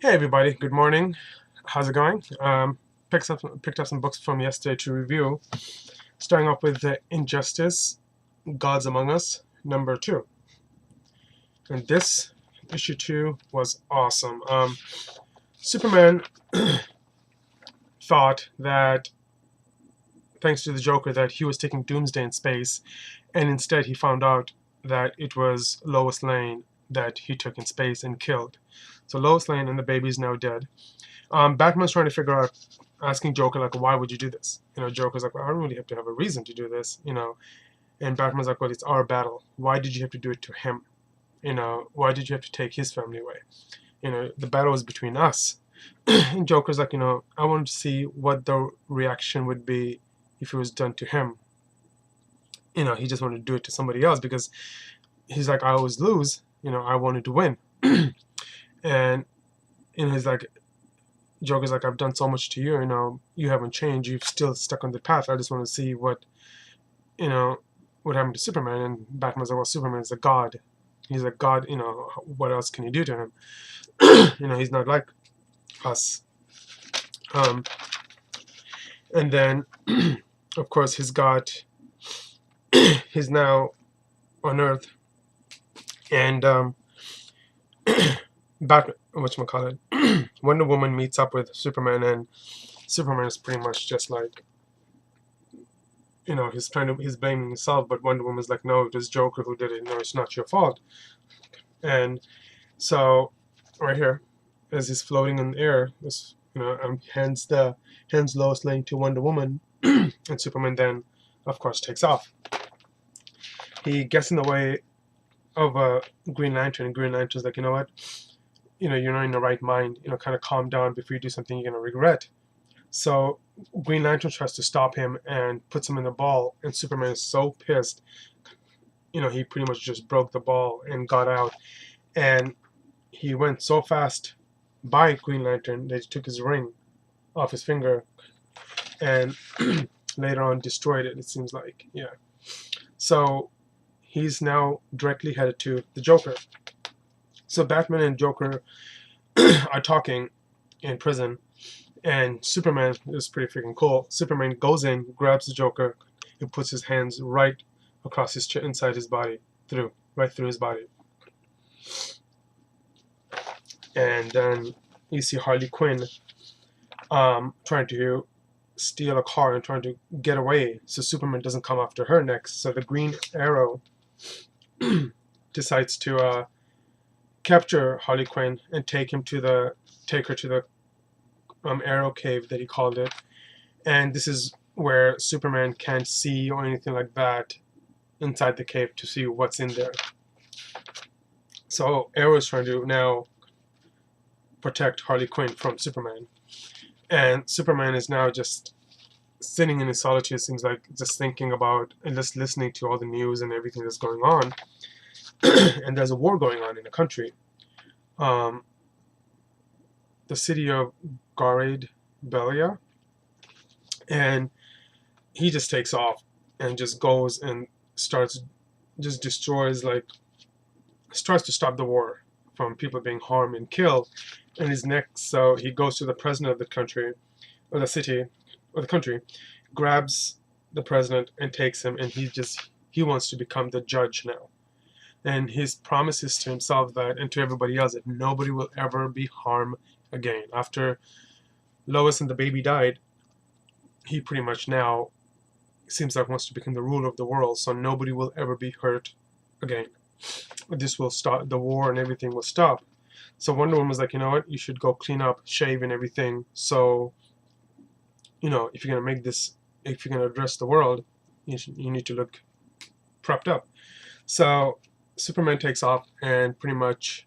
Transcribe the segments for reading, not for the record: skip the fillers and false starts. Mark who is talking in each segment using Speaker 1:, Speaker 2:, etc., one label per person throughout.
Speaker 1: Hey everybody, good morning. How's it going? Picked up some books from yesterday to review. Starting off with the Injustice, Gods Among Us, number 2. And this issue 2 was awesome. Superman thought that thanks to the Joker that he was taking Doomsday in space, and instead he found out that it was Lois Lane that he took in space and killed. So Lois Lane and the baby is now dead. Batman's trying to figure out, asking Joker, like, why would you do this? Joker's like, well, I don't really have to have a reason to do this. And Batman's like, well, it's our battle. Why did you have to do it to him? Why did you have to take his family away? The battle is between us. And Joker's like, I wanted to see what the reaction would be if it was done to him. He just wanted to do it to somebody else because he's like, I always lose. I wanted to win. And, he's like, Joker's like, I've done so much to you, you haven't changed, you've still stuck on the path. I just want to see what happened to Superman. And Batman's like, well, Superman is a god. He's a god, what else can you do to him? He's not like us. And then, of course, he's now on Earth. And, whatchamacallit, Wonder Woman meets up with Superman, and Superman is pretty much just like, he's blaming himself, but Wonder Woman's like, no, it was Joker who did it. No, it's not your fault. And so, right here, as he's floating in the air, this, hands Lois Lane to Wonder Woman, and Superman then, of course, takes off. He gets in the way of a Green Lantern, and Green Lantern's like, you know what? You're not in the right mind. Kind of calm down before you do something you're gonna regret. So Green Lantern tries to stop him and puts him in the ball, and Superman is so pissed. He pretty much just broke the ball and got out, and he went so fast by Green Lantern that he took his ring off his finger, and later on destroyed it. It seems like, yeah. So he's now directly headed to the Joker. So Batman and Joker are talking in prison, and Superman is pretty freaking cool. Superman goes in, grabs the Joker, and puts his hands right across his chest, inside his body, right through his body. And then you see Harley Quinn trying to steal a car and trying to get away, so Superman doesn't come after her next. So the Green Arrow decides to capture Harley Quinn and take her to the Arrow Cave that he called it. And this is where Superman can't see or anything like that inside the cave to see what's in there. So Arrow is trying to now protect Harley Quinn from Superman. And Superman is now just sitting in his solitude, seems like, just thinking about and just listening to all the news and everything that's going on. And there's a war going on in the country. The city of Garade Belia. And he just takes off and just goes and starts to stop the war from people being harmed and killed. And his next, so he goes to the president of the country, or the city, or the country, grabs the president and takes him, and he wants to become the judge now. And his promises to himself that, and to everybody else, that nobody will ever be harmed again. After Lois and the baby died, he pretty much now seems like wants to become the ruler of the world, so nobody will ever be hurt again. This will stop, the war and everything will stop. So Wonder Woman was like, you know what, you should go clean up, shave and everything, so if you're gonna address the world, you need to look prepped up. So Superman takes off and pretty much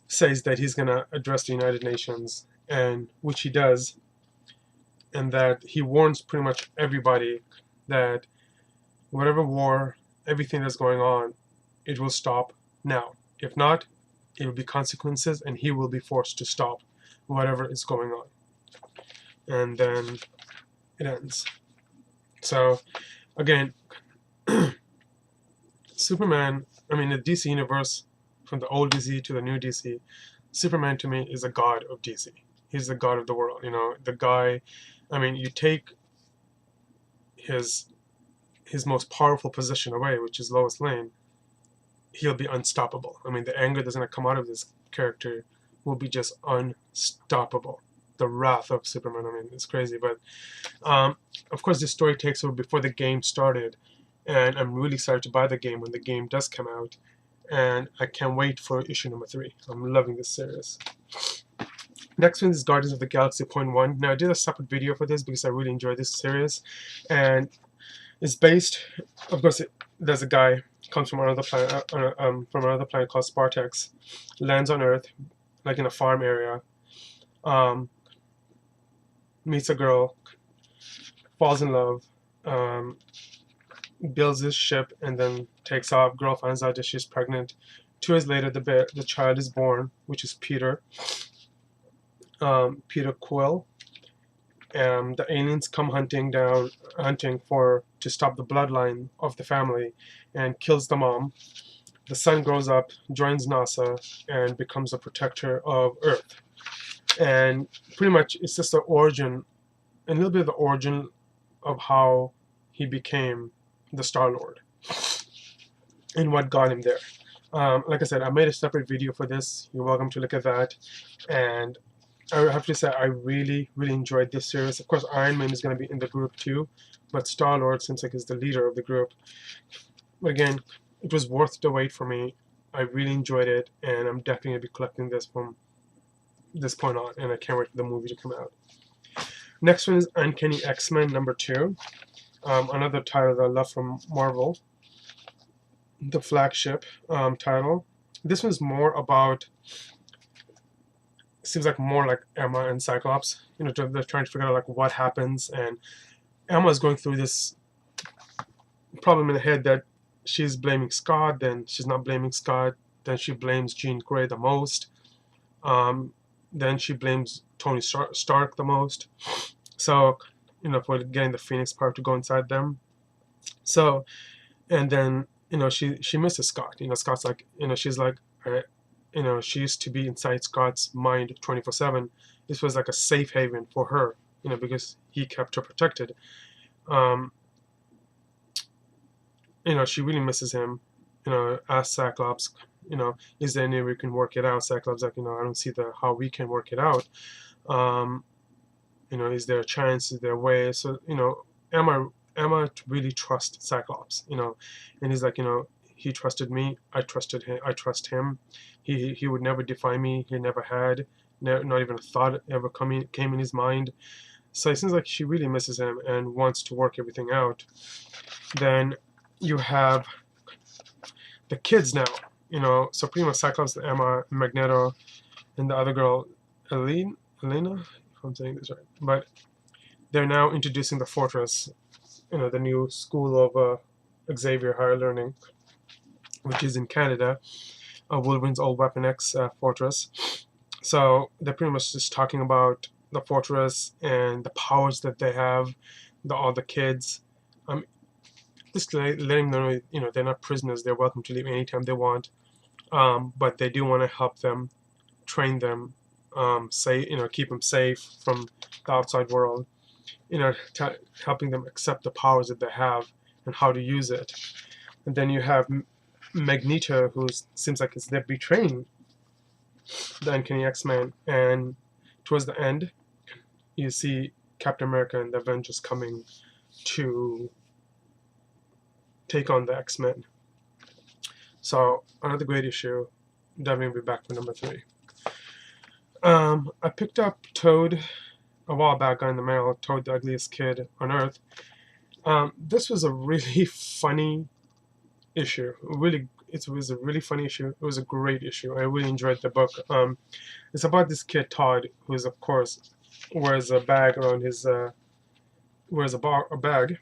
Speaker 1: says that he's gonna address the United Nations, and which he does, and that he warns pretty much everybody that whatever war, everything that's going on, it will stop now. If not, it will be consequences, and he will be forced to stop whatever is going on. And then it ends. So again, Superman, the DC universe, from the old DC to the new DC, Superman to me is a god of DC. He's the god of the world. You know, the guy. I mean, you take his most powerful position away, which is Lois Lane, he'll be unstoppable. I mean, the anger that's going to come out of this character will be just unstoppable. The wrath of Superman. I mean, it's crazy. But of course, this story takes over before the game started, and I'm really excited to buy the game when the game does come out, and I can't wait for issue number 3. I'm loving this series. Next one is Guardians of the Galaxy .1. Now, I did a separate video for this because I really enjoyed this series, and it's based, of course, there's a guy comes from another planet, called Spartax, lands on Earth, like in a farm area, meets a girl, falls in love, builds this ship, and then takes off. Girl finds out that she's pregnant. 2 years later, the child is born, which is Peter. Peter Quill. The aliens come hunting to stop the bloodline of the family, and kills the mom. The son grows up, joins NASA, and becomes a protector of Earth. And pretty much it's just the origin, a little bit of the origin of how he became the Star-Lord and what got him there. Like I said, I made a separate video for this. You're welcome to look at that. And I have to say, I really, really enjoyed this series. Of course, Iron Man is going to be in the group too, but Star-Lord seems like he's the leader of the group. But again, it was worth the wait for me. I really enjoyed it, and I'm definitely going to be collecting this from this point on, and I can't wait for the movie to come out. Next one is Uncanny X-Men #2. Another title that I love from Marvel. The flagship title. This one's more about, seems like more like Emma and Cyclops. You know, they're trying to figure out like what happens, and Emma is going through this problem in the head that she's blaming Scott, then she's not blaming Scott, then she blames Jean Grey the most, then she blames Tony Stark the most. So, you know, for getting the Phoenix power to go inside them. So, and then, you know, she misses Scott. You know, Scott's like, you know, she's like, you know, she used to be inside Scott's mind 24/7. This was like a safe haven for her, you know, because he kept her protected. You know, she really misses him. You know, asks Cyclops, you know, is there any way we can work it out? Cyclops like, you know, I don't see how we can work it out. You know, is there a chance? Is there a way? So, you know, Emma really trusts Cyclops, you know, and he's like, you know, he trusted me, I trusted him, I trust him. He would never defy me. He never had, not even a thought ever came in his mind. So it seems like she really misses him and wants to work everything out. Then you have the kids now, you know, so pretty much Cyclops, Emma, Magneto, and the other girl, Elena, if I'm saying this right, but they're now introducing the Fortress, you know, the new school of Xavier Higher Learning, which is in Canada, Wolverine's old Weapon X Fortress. So they're pretty much just talking about the Fortress and the powers that they have, all the kids. Just letting them know, you know, they're not prisoners. They're welcome to leave anytime they want, but they do want to help them, train them, you know, keep them safe from the outside world. You know, helping them accept the powers that they have and how to use it. And then you have Magneto, who seems like they're betraying the Uncanny X-Men, and towards the end, you see Captain America and the Avengers coming to take on the X-Men. So another great issue. Definitely will be back for #3. I picked up Toad a while back in the mail. Toad, the Ugliest Kid on Earth. This was a really funny issue. It was a really funny issue. It was a great issue. I really enjoyed the book. It's about this kid Todd, who is, of course, wears a bag around his wears a bag,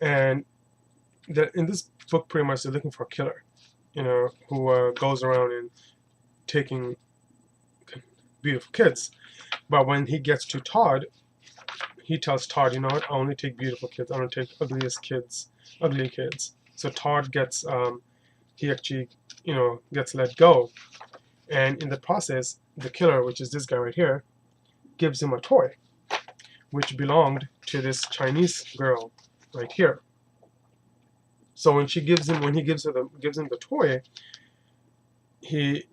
Speaker 1: and in this book, pretty much they're looking for a killer, you know, who goes around and taking beautiful kids. But when he gets to Todd, he tells Todd, you know what, I only take beautiful kids. I don't take ugly kids. So Todd gets, he actually, you know, gets let go. And in the process, the killer, which is this guy right here, gives him a toy, which belonged to this Chinese girl right here. So when he gives him the toy, he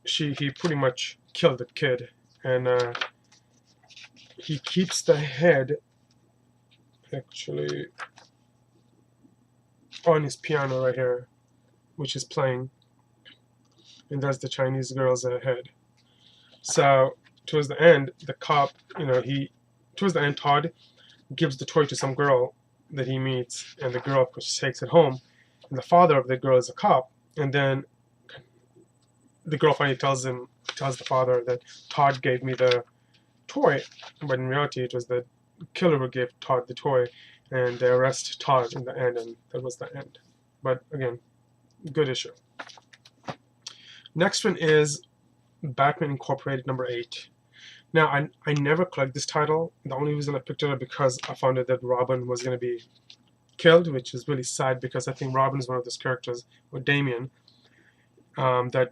Speaker 1: pretty much killed the kid, and he keeps the head actually on his piano right here, which is playing, and that's the Chinese girl's head. So towards the end, the cop, towards the end, Todd gives the toy to some girl that he meets, and the girl, of course, takes it home. And the father of the girl is a cop, and then the girl finally tells the father that Todd gave me the toy, but in reality, it was the killer who gave Todd the toy, and they arrest Todd in the end, and that was the end. But again, good issue. Next one is Batman Incorporated number 8. Now, I never collect this title. The only reason I picked it up because I found out that Robin was going to be killed, which is really sad because I think Robin is one of those characters, or Damian, that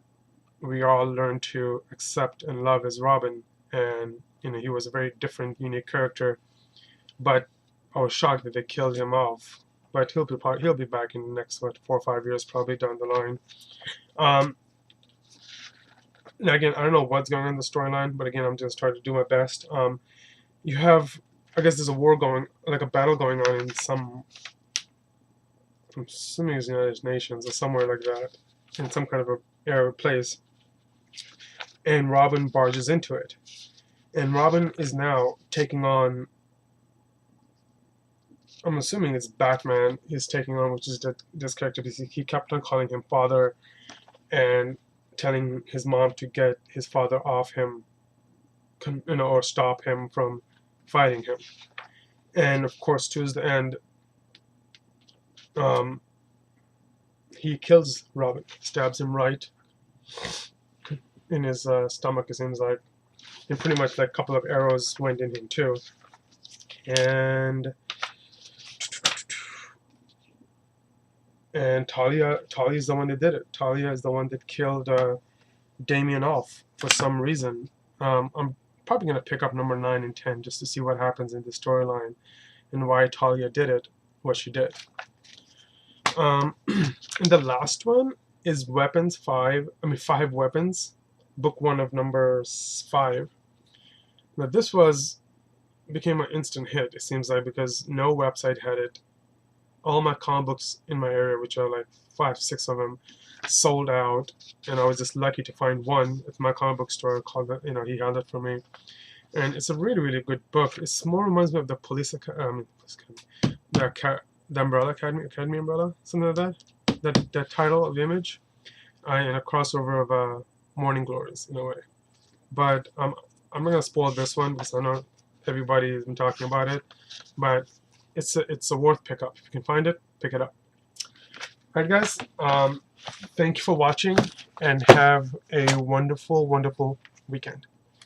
Speaker 1: we all learned to accept and love as Robin. And he was a very different, unique character. But I was shocked that they killed him off. But he'll be back in the next 4 or 5 years, probably down the line. Now again, I don't know what's going on in the storyline, but again, I'm just trying to do my best. You have, I guess there's a war going, like a battle going on in some, I'm assuming it's the United Nations or somewhere like that, in some kind of a area place. And Robin barges into it. And Robin is now taking on, I'm assuming it's Batman he's taking on, which is this character, because he kept on calling him father and telling his mom to get his father off him, or stop him from fighting him. And of course, towards the end, he kills Robin, stabs him right in his stomach, it seems like, and pretty much like a couple of arrows went in him too. And Talia is the one that did it. Talia is the one that killed Damian off for some reason. I'm probably going to pick up number 9 and 10 just to see what happens in the storyline and why Talia did it, what she did. And the last one is Five Weapons, book 1 of number 5. Now this became an instant hit, it seems like, because no website had it. All my comic books in my area, which are like 5, 6 of them, sold out, and I was just lucky to find one at my comic book store. Called it, he held it for me, and it's a really, really good book. It more reminds me of the the Umbrella Academy Umbrella, something like that. That title of Image, and a crossover of Morning Glories in a way. But I'm not gonna spoil this one because I know everybody has been talking about it, but it's a worth pickup. If you can find it, pick it up. Alright guys, thank you for watching and have a wonderful, wonderful weekend.